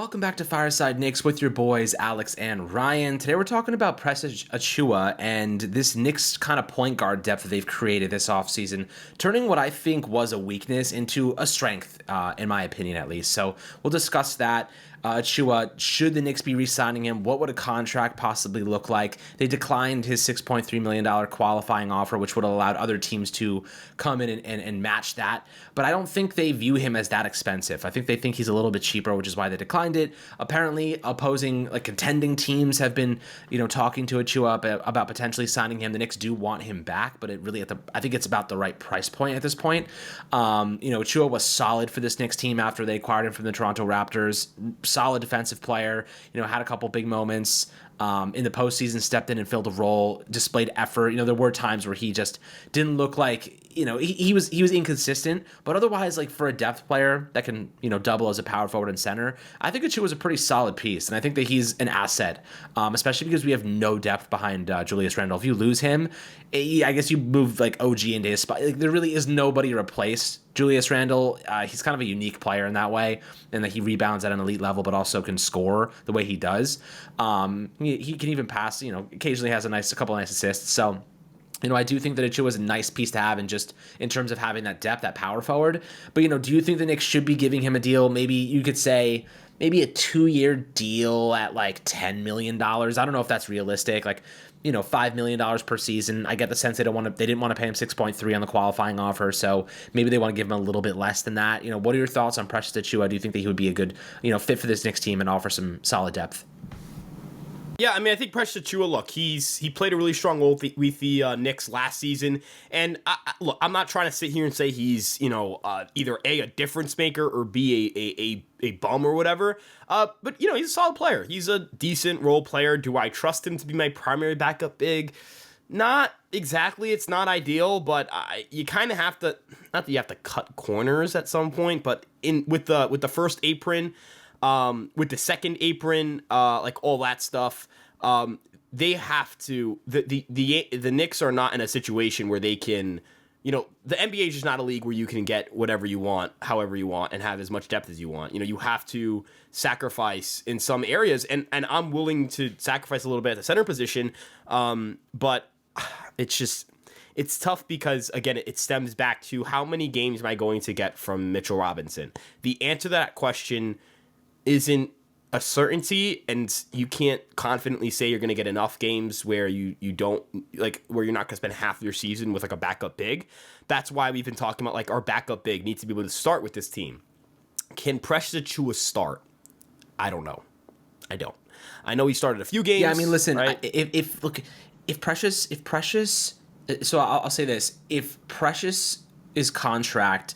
Welcome back to Fireside Knicks with your boys Alex and Ryan. Today we're talking about Precious Achiuwa and this Knicks kind of point guard depth that they've created this offseason, turning what I think was a weakness into a strength, in my opinion at least. So we'll discuss that. Achiuwa, should the Knicks be re-signing him? What would a contract possibly look like? They declined his $6.3 million qualifying offer, which would have allowed other teams to come in and match that. But I don't think they view him as that expensive. I think they think he's a little bit cheaper, which is why they declined it. Apparently, opposing, contending teams have been, talking to Achiuwa about potentially signing him. The Knicks do want him back, but I think it's about the right price point at this point. Achiuwa was solid for this Knicks team after they acquired him from the Toronto Raptors. Solid defensive player, had a couple big moments in the postseason, stepped in and filled a role, displayed effort. There were times where he just didn't look like, he was inconsistent, but otherwise, for a depth player that can, double as a power forward and center, I think Achiuwa was a pretty solid piece, and I think that he's an asset, especially because we have no depth behind Julius Randle. If you lose him, I guess you move OG into his spot. There really is nobody to replace Julius Randle. He's kind of a unique player in that way, and that he rebounds at an elite level, but also can score the way he does. He can even pass. Occasionally has a couple of nice assists. So, I do think that Achiuwa is a nice piece to have, and just in terms of having that depth, that power forward. But do you think the Knicks should be giving him a deal? Maybe you could say maybe a 2-year deal at $10 million. I don't know if that's realistic. $5 million per season. I get the sense they didn't want to pay him 6.3 on the qualifying offer, so maybe they want to give him a little bit less than that. What are your thoughts on Precious Achiuwa? Do you think that he would be a good, fit for this Knicks team and offer some solid depth? Yeah, I think Precious Achiuwa, look, he played a really strong role with the Knicks last season, and look, I'm not trying to sit here and say he's, either A, difference maker, or B, a bum or whatever, but, he's a solid player. He's a decent role player. Do I trust him to be my primary backup big? Not exactly. It's not ideal, but you kind of have to, not that you have to cut corners at some point, but with the first apron, with the second apron, all that stuff, they have to. The Knicks are not in a situation where they can, the NBA is just not a league where you can get whatever you want, however you want, and have as much depth as you want. You have to sacrifice in some areas, and I'm willing to sacrifice a little bit at the center position, but it's tough because, again, it stems back to how many games am I going to get from Mitchell Robinson? The answer to that question isn't a certainty, and you can't confidently say you're going to get enough games where you don't, where you're not going to spend half your season with a backup big. That's why we've been talking about our backup big needs to be able to start with this team. Can Precious Achiuwa start? I don't know. I don't. I know he started a few games. Yeah, listen, right? if Precious, so I'll say this: if Precious's contract,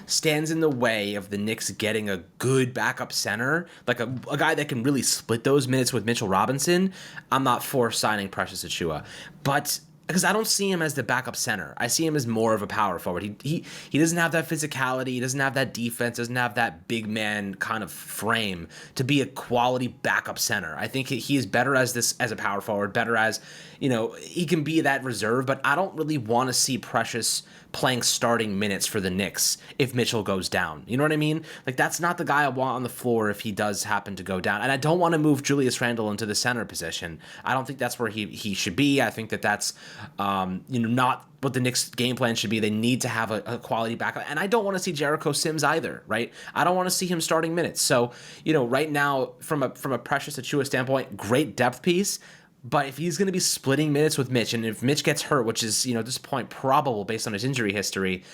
stands in the way of the Knicks getting a good backup center, a guy that can really split those minutes with Mitchell Robinson, I'm not for signing Precious Achiuwa. But because I don't see him as the backup center, I see him as more of a power forward. He doesn't have that physicality, he doesn't have that defense, doesn't have that big man kind of frame to be a quality backup center. I think he is better as a power forward, better as, he can be that reserve, but I don't really want to see Precious playing starting minutes for the Knicks if Mitchell goes down. You know what I mean? That's not the guy I want on the floor if he does happen to go down. And I don't want to move Julius Randle into the center position. I don't think that's where he should be. I think that's not what the Knicks game plan should be. They need to have a quality backup. And I don't want to see Jericho Sims either, right? I don't want to see him starting minutes. So, right now, from a Precious Achiuwa standpoint, great depth piece. But if he's going to be splitting minutes with Mitch, and if Mitch gets hurt, which is, at this point probable based on his injury history,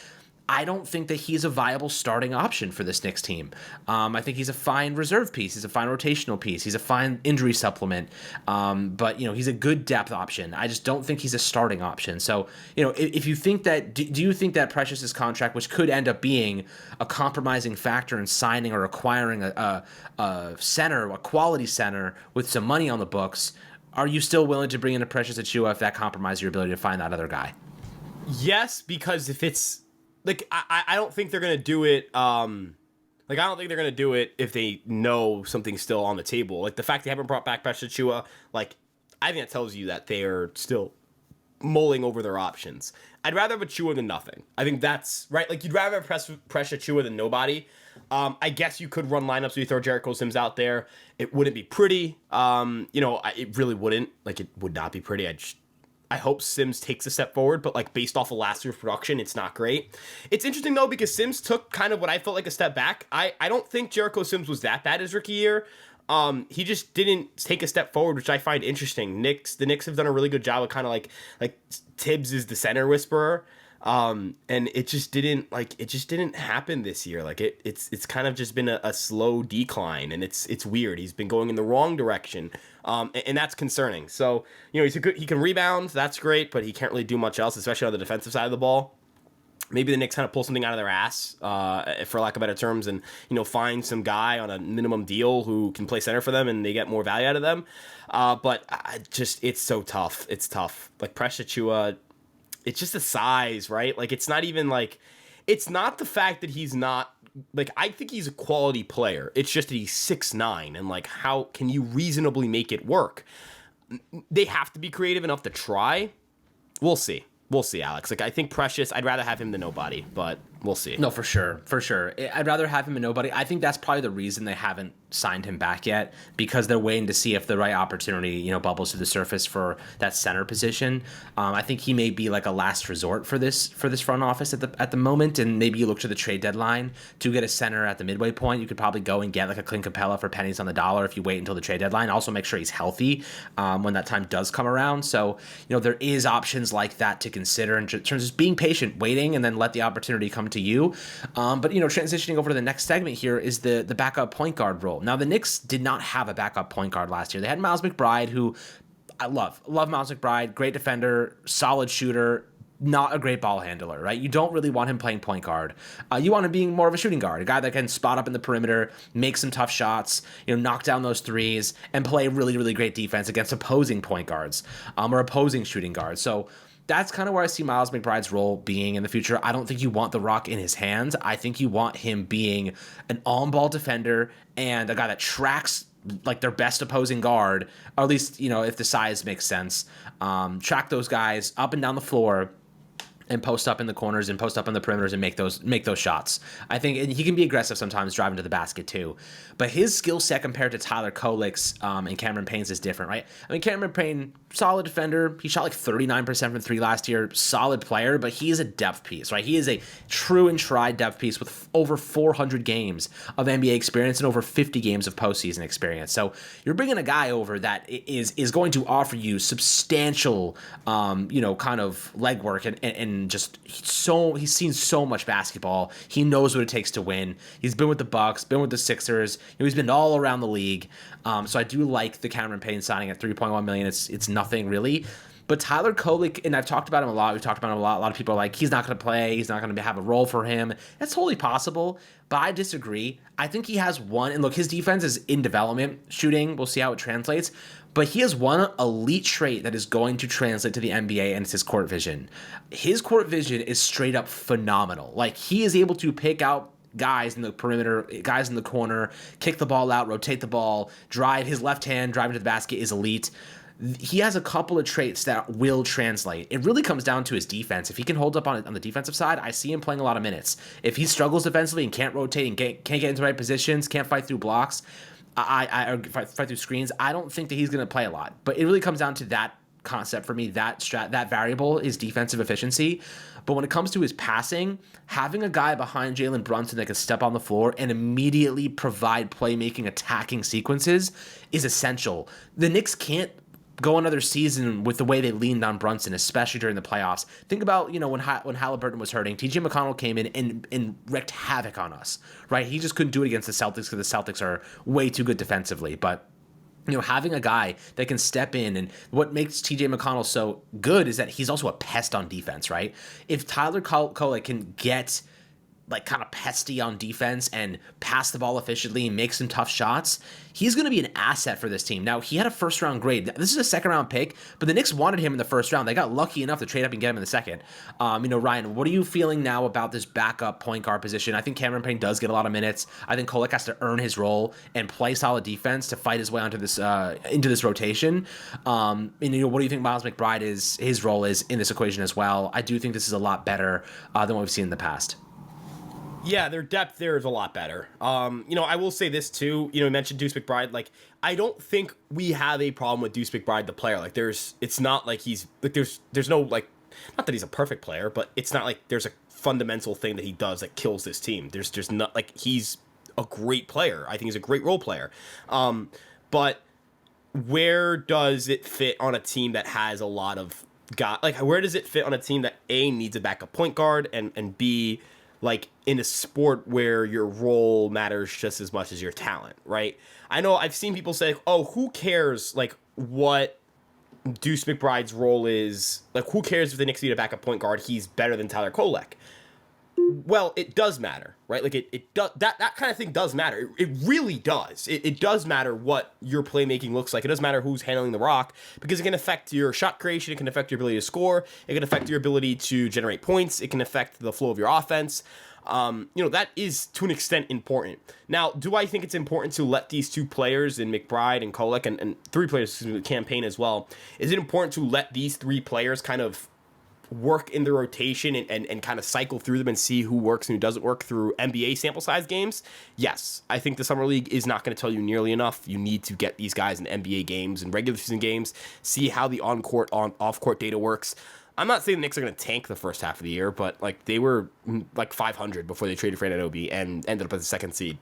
I don't think that he's a viable starting option for this Knicks team. I think he's a fine reserve piece. He's a fine rotational piece. He's a fine injury supplement. But, he's a good depth option. I just don't think he's a starting option. So, if you think that, do you think that Precious's contract, which could end up being a compromising factor in signing or acquiring a center, a quality center with some money on the books, are you still willing to bring in a Precious Achiuwa if that compromises your ability to find that other guy? Yes, because if it's I don't think they're gonna do it. I don't think they're gonna do it if they know something's still on the table. The fact they haven't brought back Precious Achiuwa, I think that tells you that they are still mulling over their options. I'd rather have Achiuwa than nothing. I think that's right. Like, you'd rather have press Achiuwa than nobody. I guess you could run lineups where you throw Jericho Sims out there. It wouldn't be pretty. It really wouldn't. Like, it would not be pretty. I hope Sims takes a step forward, but like based off of last year's production, it's not great. It's interesting though, because Sims took kind of what I felt like a step back. I don't think Jericho Sims was that bad his rookie year. He just didn't take a step forward, which I find interesting. The Knicks have done a really good job of kind of like Tibbs is the center whisperer. And it just didn't happen this year. Like it's kind of just been a slow decline, and it's weird. He's been going in the wrong direction. And that's concerning. So, he can rebound, that's great, but he can't really do much else, especially on the defensive side of the ball. Maybe the Knicks kind of pull something out of their ass, for lack of better terms, and find some guy on a minimum deal who can play center for them, and they get more value out of them. But it's so tough. It's tough. Like Precious Achiuwa, it's just the size, right? Like it's not even like, it's not the fact that he's not. Like, I think he's a quality player. It's just that he's 6'9", and like, how can you reasonably make it work? They have to be creative enough to try. We'll see. We'll see, Alex. Like, I think Precious, I'd rather have him than nobody, but we'll see. No, for sure. I'd rather have him than nobody. I think that's probably the reason they haven't signed him back yet, because they're waiting to see if the right opportunity, bubbles to the surface for that center position. I think he may be like a last resort for this front office at the moment, and maybe you look to the trade deadline to get a center at the midway point. You could probably go and get like a Clint Capella for pennies on the dollar if you wait until the trade deadline. Also, make sure he's healthy when that time does come around. So, there is options like that to consider in terms of just being patient, waiting, and then let the opportunity come to you. But transitioning over to the next segment here is the backup point guard role. Now, the Knicks did not have a backup point guard last year. They had Miles McBride, who I love Miles McBride, great defender, solid shooter, not a great ball handler, right? You don't really want him playing point guard. You want him being more of a shooting guard, a guy that can spot up in the perimeter, make some tough shots, knock down those threes, and play really, really great defense against opposing point guards or opposing shooting guards. So that's kind of where I see Miles McBride's role being in the future. I don't think you want the rock in his hands. I think you want him being an on-ball defender and a guy that tracks like their best opposing guard, or at least, if the size makes sense, track those guys up and down the floor and post up in the corners and post up on the perimeters and make those shots. I think, and he can be aggressive sometimes driving to the basket too. But his skill set compared to Tyler Kolik's and Cameron Payne's is different, right? I mean, Cameron Payne, solid defender. He shot like 39% from three last year. Solid player, but he is a depth piece, right? He is a true and tried depth piece with over 400 games of NBA experience and over 50 games of postseason experience. So you're bringing a guy over that is going to offer you substantial, kind of legwork and just he's seen so much basketball. He knows what it takes to win. He's been with the Bucks, been with the Sixers. He's been all around the league. So I do like the Cameron Payne signing at $3.1 million. It's nothing really. But Tyler Kolik, and I've talked about him a lot. We've talked about him a lot. A lot of people are like, he's not going to play. He's not going to have a role for him. That's totally possible, but I disagree. I think he has one, and look, his defense is in development. Shooting, we'll see how it translates. But he has one elite trait that is going to translate to the NBA, and it's his court vision. His court vision is straight up phenomenal. Like, he is able to pick out guys in the perimeter, guys in the corner, kick the ball out, rotate the ball, drive. His left hand driving to the basket is elite. He has a couple of traits that will translate. It really comes down to his defense. If he can hold up on the defensive side, I see him playing a lot of minutes. If he struggles defensively and can't rotate and can't get into the right positions, can't fight through blocks, or fight through screens, I don't think that he's going to play a lot. But it really comes down to that concept for me. That variable is defensive efficiency. But when it comes to his passing, having a guy behind Jalen Brunson that can step on the floor and immediately provide playmaking, attacking sequences is essential. The Knicks can't go another season with the way they leaned on Brunson, especially during the playoffs. Think about, when Halliburton was hurting, TJ McConnell came in and wreaked havoc on us, right? He just couldn't do it against the Celtics because the Celtics are way too good defensively. But having a guy that can step in, and what makes TJ McConnell so good is that he's also a pest on defense, right? If Tyler Kolik can get like kind of pesty on defense and pass the ball efficiently, make some tough shots, he's going to be an asset for this team. Now, he had a first round grade. This is a second round pick, but the Knicks wanted him in the first round. They got lucky enough to trade up and get him in the second. Ryan, what are you feeling now about this backup point guard position? I think Cameron Payne does get a lot of minutes. I think Kolek has to earn his role and play solid defense to fight his way onto this into this rotation. What do you think Miles McBride his role is in this equation as well? I do think this is a lot better than what we've seen in the past. Yeah, their depth there is a lot better. I will say this too. You mentioned Deuce McBride. Like, I don't think we have a problem with Deuce McBride, the player. Like, it's not like he's like there's no like, not that he's a perfect player, but it's not like there's a fundamental thing that he does that kills this team. There's not like he's a great player. I think he's a great role player. But where does it fit on a team that has a lot of where does it fit on a team that A, needs a backup point guard, and B, like in a sport where your role matters just as much as your talent, right? I know I've seen people say, oh, who cares like what Deuce McBride's role is? Like, who cares if the Knicks need a backup point guard? He's better than Tyler Kolek. Well, it does matter, right? Like it does, that kind of thing does matter. It really does. It does matter what your playmaking looks like. It does matter who's handling the rock, because it can affect your shot creation. It can affect your ability to score. It can affect your ability to generate points. It can affect the flow of your offense. That is to an extent important. Now, do I think it's important to let these two players in McBride and Kolek and three players, campaign as well? Is it important to let these three players kind of work in the rotation and kind of cycle through them and see who works and who doesn't work through NBA sample size games? Yes, I think the Summer League is not going to tell you nearly enough. You need to get these guys in NBA games and regular season games, see how the on-court, off-court data works. I'm not saying the Knicks are going to tank the first half of the year, but like they were like 500 before they traded for Anunoby and ended up as the second seed.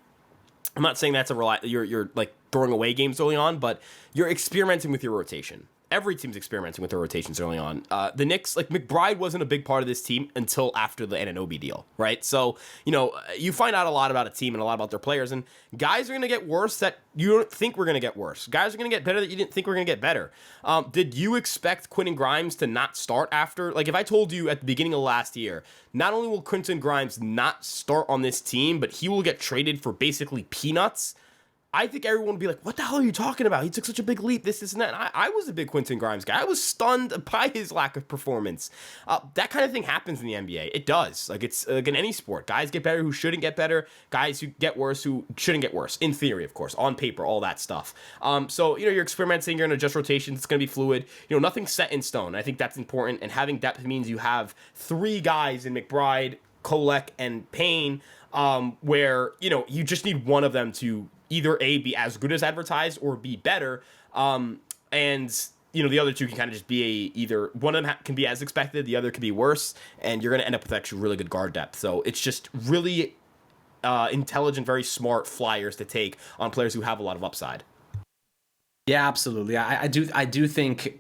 I'm not saying that's you're like throwing away games early on, but you're experimenting with your rotation. Every team's experimenting with their rotations early on. The Knicks, like McBride wasn't a big part of this team until after the Anunoby deal, right? So, you find out a lot about a team and a lot about their players, and guys are going to get worse that you don't think we're going to get worse. Guys are going to get better that you didn't think were going to get better. Did you expect Quentin Grimes to not start after? Like, if I told you at the beginning of last year, not only will Quentin Grimes not start on this team, but he will get traded for basically peanuts, I think everyone would be like, what the hell are you talking about? He took such a big leap, this, and that. And I was a big Quentin Grimes guy. I was stunned by his lack of performance. That kind of thing happens in the NBA. It does. Like, it's like in any sport. Guys get better who shouldn't get better. Guys who get worse who shouldn't get worse. In theory, of course. On paper, all that stuff. So, you're experimenting. You're going to adjust rotations. It's going to be fluid. Nothing's set in stone. I think that's important. And having depth means you have three guys in McBride, Kolek, and Payne, where, you just need one of them to either A, be as good as advertised, or be better. And the other two can kind of just be either one of them can be as expected, the other could be worse, and you're going to end up with actually really good guard depth. So it's just really intelligent, very smart flyers to take on players who have a lot of upside. Yeah, absolutely. I do think,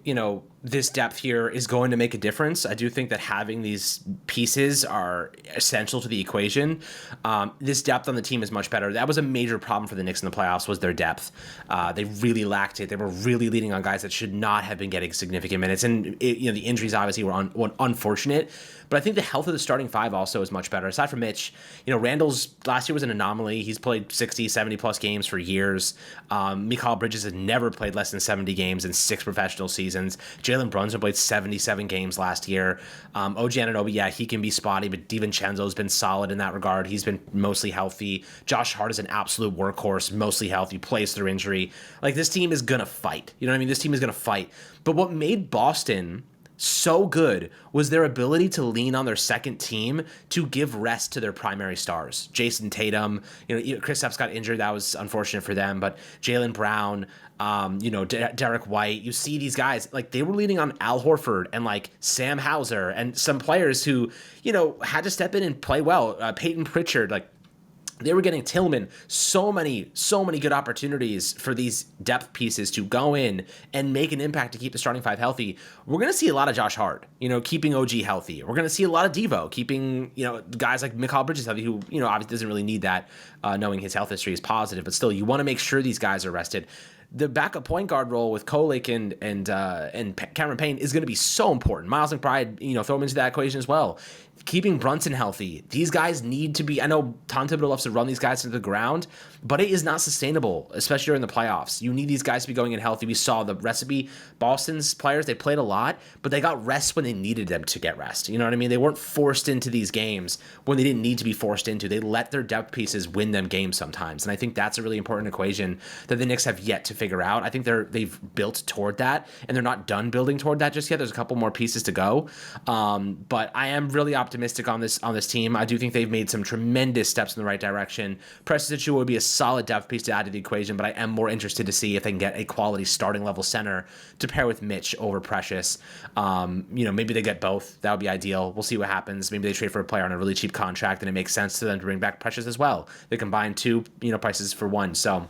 this depth here is going to make a difference. I do think that having these pieces are essential to the equation. This depth on the team is much better. That was a major problem for the Knicks in the playoffs, was their depth. They really lacked it. They were really leaning on guys that should not have been getting significant minutes. And, the injuries obviously were unfortunate. But I think the health of the starting five also is much better. Aside from Mitch, Randall's last year was an anomaly. He's played 60, 70-plus games for years. Mikal Bridges has never played less than 70 games in 6 professional seasons. Jalen Brunson played 77 games last year. OG Anunoby, he can be spotty, but DiVincenzo's been solid in that regard. He's been mostly healthy. Josh Hart is an absolute workhorse, mostly healthy, plays through injury. Like, this team is going to fight. You know what I mean? This team is going to fight. But what made Boston so good was their ability to lean on their second team to give rest to their primary stars. Jason Tatum, Kristaps got injured. That was unfortunate for them. But Jaylen Brown, Derek White, you see these guys, like, they were leaning on Al Horford and like Sam Hauser and some players who, had to step in and play well. Peyton Pritchard, like, they were getting Tillman, so many good opportunities for these depth pieces to go in and make an impact to keep the starting five healthy. We're going to see a lot of Josh Hart, keeping OG healthy. We're going to see a lot of Devo, keeping, guys like Mikal Bridges healthy, who, obviously doesn't really need that, knowing his health history is positive, but still, you want to make sure these guys are rested. the backup point guard role with Kolek and Cameron Payne is going to be so important. Miles McBride, throw him into that equation as well. Keeping Brunson healthy. These guys need to be, I know Tom Thibodeau loves to run these guys into the ground, but it is not sustainable, especially during the playoffs. You need these guys to be going in healthy. We saw the recipe. Boston's players, they played a lot, but they got rest when they needed them to get rest. You know what I mean? They weren't forced into these games when they didn't need to be forced into. They let their depth pieces win them games sometimes. And I think that's a really important equation that the Knicks have yet to figure out. I think they've built toward that, and they're not done building toward that just yet. There's a couple more pieces to go. But I am really optimistic on this team. I do think they've made some tremendous steps in the right direction. Precious Achiuwa would be a solid depth piece to add to the equation, but I am more interested to see if they can get a quality starting level center to pair with Mitch over Precious. Maybe they get both. That would be ideal. We'll see what happens. Maybe they trade for a player on a really cheap contract, and it makes sense to them to bring back Precious as well. They combine two prices for one. So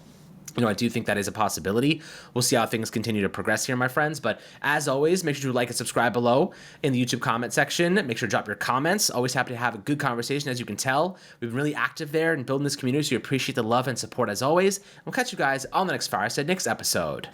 I do think that is a possibility. We'll see how things continue to progress here, my friends. But as always, make sure to like and subscribe below in the YouTube comment section. Make sure to drop your comments. Always happy to have a good conversation, as you can tell. We've been really active there and building this community, so we appreciate the love and support as always. We'll catch you guys on the next Fireside Knicks episode.